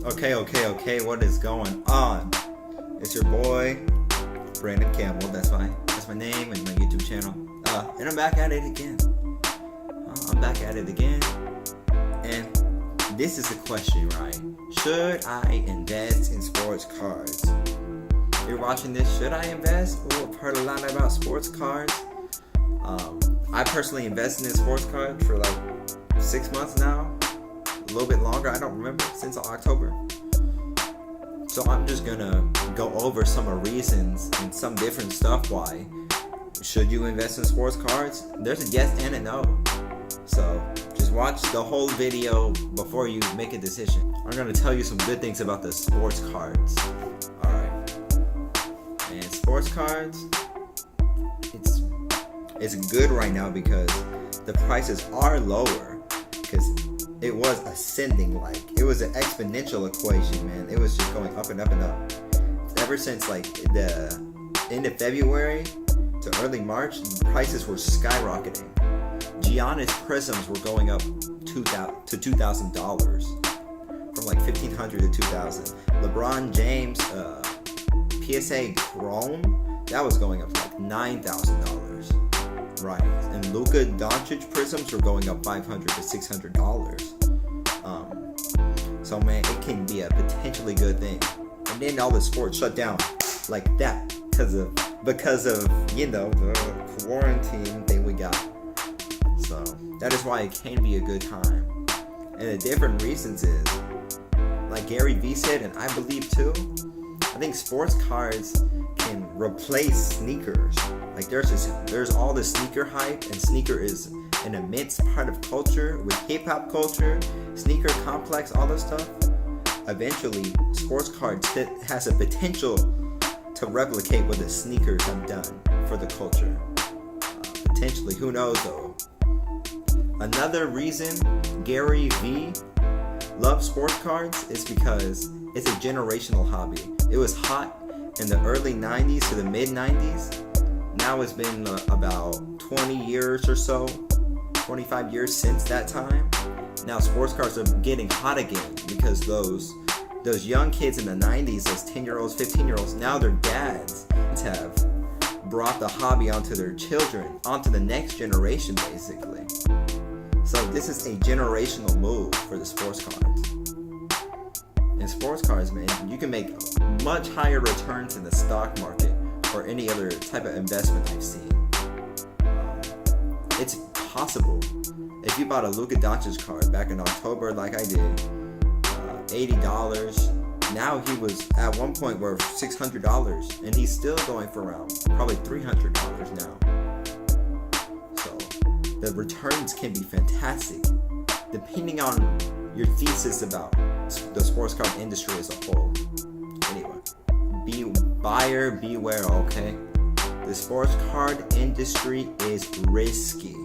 Okay, what is going on? It's your boy, Brandon Campbell. That's my name and my YouTube channel. And I'm back at it again. And this is the question, right? Should I invest in sports cards? You're watching this, should I invest? Oh, I've heard a lot about sports cards. I personally invested in sports cards for like 6 months now. A little bit longer, I don't remember, since October. So I'm just gonna go over some of the reasons and some different stuff why should you invest in sports cards. There's a yes and a no. So just watch the whole video before you make a decision. I'm gonna tell you some good things about the sports cards. Alright. And sports cards, it's good right now because the prices are lower, because it was ascending, like it was an exponential equation, man. It was just going up and up and up. Ever since like the end of February to early March, the prices were skyrocketing. Giannis prisms were going up to $2,000, from like $1,500 to $2,000. LeBron James PSA Chrome, that was going up to like $9,000. Right, and Luka Doncic prisms were going up $500 to $600. So man, it can be a potentially good thing. And then all the sports shut down like that because of the quarantine thing we got. So that is why it can be a good time. And the different reasons is, like Gary Vee said, and I believe too, I think sports cards can replace sneakers. Like there's all the sneaker hype, and sneaker is an immense part of culture with hip hop culture, sneaker complex, all this stuff. Eventually, sports cards has a potential to replicate what the sneakers have done for the culture. Potentially, who knows though. Another reason Gary Vee loves sports cards is because it's a generational hobby. It was hot in the early 90s to the mid 90s. Now it's been about 20 years or so, 25 years since that time. Now sports cards are getting hot again because those young kids in the 90s, those 10-year-olds, 15-year-olds, now their dads have brought the hobby onto their children, onto the next generation basically. So this is a generational move for the sports cards. In sports cards, man, you can make much higher returns in the stock market or any other type of investment I've seen. It's possible. If you bought a Luka Doncic card back in October like I did, $80, now he was at one point worth $600, and he's still going for around probably $300 now. So the returns can be fantastic depending on your thesis about the sports card industry as a whole. Anyway, buyer beware, okay? The sports card industry is risky.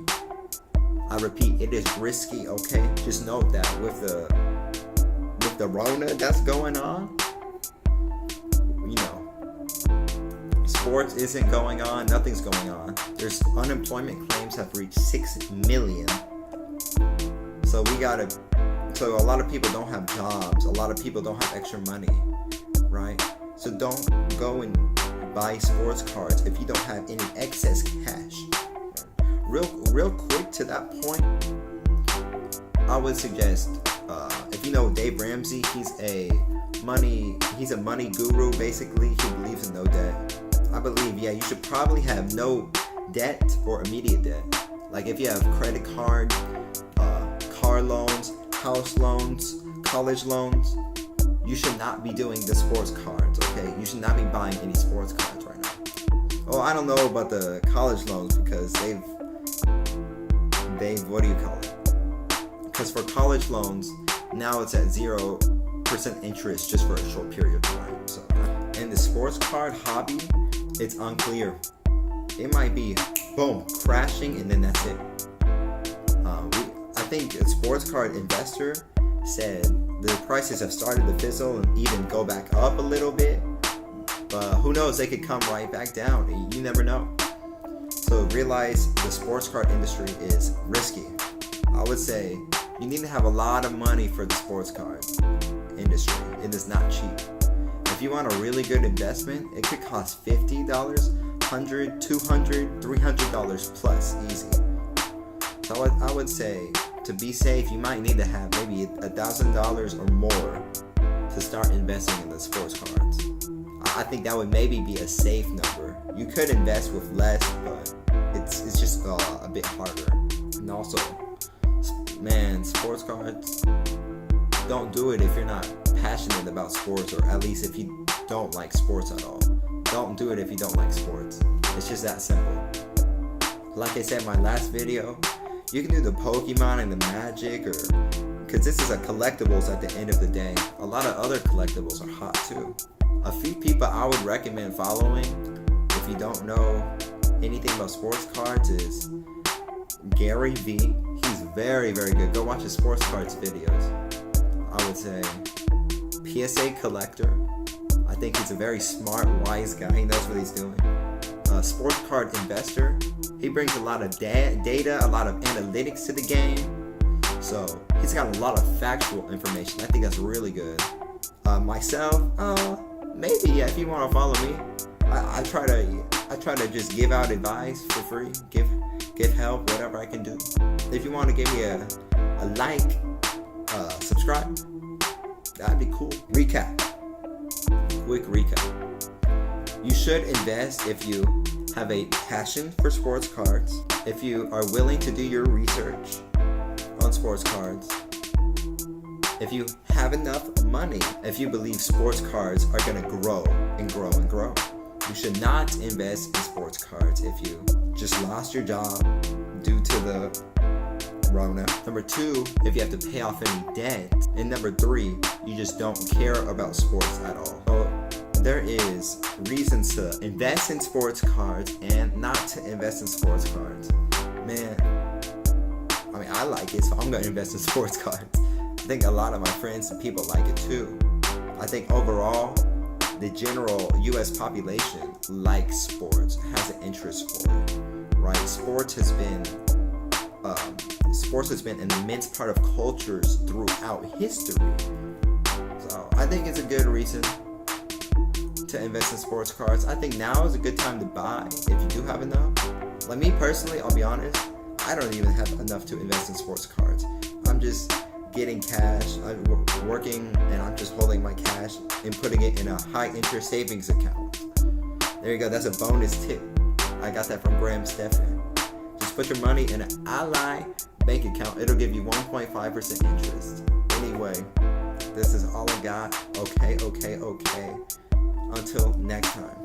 I repeat, it is risky, okay? Just note that with the Rona that's going on, sports isn't going on, nothing's going on. There's unemployment claims have reached 6 million. So a lot of people don't have jobs. A lot of people don't have extra money, right? So don't go and buy sports cards if you don't have any excess cash. Real quick to that point, I would suggest, if you know Dave Ramsey, he's a money guru basically. He believes in no debt. I believe, you should probably have no debt or immediate debt. Like if you have credit card, car loans, house loans, college loans, you should not be doing the sports cards, okay? You should not be buying any sports cards right now. Oh, I don't know about the college loans because they've what do you call it? Because for college loans, now it's at 0% interest just for a short period of time. So, and the sports card hobby, it's unclear. It might be, boom, crashing, and then that's it. I think a sports card investor said the prices have started to fizzle and even go back up a little bit, but who knows, they could come right back down. You never know. So realize the sports card industry is risky. I would say you need to have a lot of money for the sports card industry. it is not cheap. If you want a really good investment, it could cost $50, $100, $200, $300 plus easy. So I would say, to be safe, you might need to have maybe $1,000 or more to start investing in the sports cards. I think that would maybe be a safe number. You could invest with less, but it's just a bit harder. And also, man, sports cards, don't do it if you're not passionate about sports, or at least if you don't like sports at all. Don't do it if you don't like sports. It's just that simple. Like I said in my last video, you can do the Pokemon and the Magic, or because this is a collectibles at the end of the day. A lot of other collectibles are hot too. A few people I would recommend following if you don't know anything about sports cards is Gary V. He's very, very good. Go watch his sports cards videos. I would say PSA Collector. I think he's a very smart, wise guy. He knows what he's doing. Sports Card Investor. He brings a lot of data, a lot of analytics to the game. So he's got a lot of factual information. I think that's really good. Myself, maybe, yeah, if you want to follow me, I try to just give out advice for free, give help, whatever I can do. If you want to give me a like, subscribe, that'd be cool. Quick recap. You should invest if you have a passion for sports cards, if you are willing to do your research on sports cards, if you have enough money, if you believe sports cards are going to grow and grow and grow. You should not invest in sports cards if you just lost your job due to the Rona. Number 2, if you have to pay off any debt. And number 3, you just don't care about sports at all. So there is reasons to invest in sports cards and not to invest in sports cards. Man, I mean, I like it, so I'm going to invest in sports cards. I think a lot of my friends and people like it too. I think overall, the general U.S. population likes sports, has an interest for it, right? Sports has been an immense part of cultures throughout history. So I think it's a good reason to invest in sports cards. I think now is a good time to buy if you do have enough. Like me personally, I'll be honest, I don't even have enough to invest in sports cards. I'm just getting cash, I'm working, and I'm just holding my cash and putting it in a high interest savings account. There you go, that's a bonus tip. I got that from Graham Stephan. Just put your money in an Ally bank account. It'll give you 1.5% interest. Anyway, this is all I got. Okay. Until next time.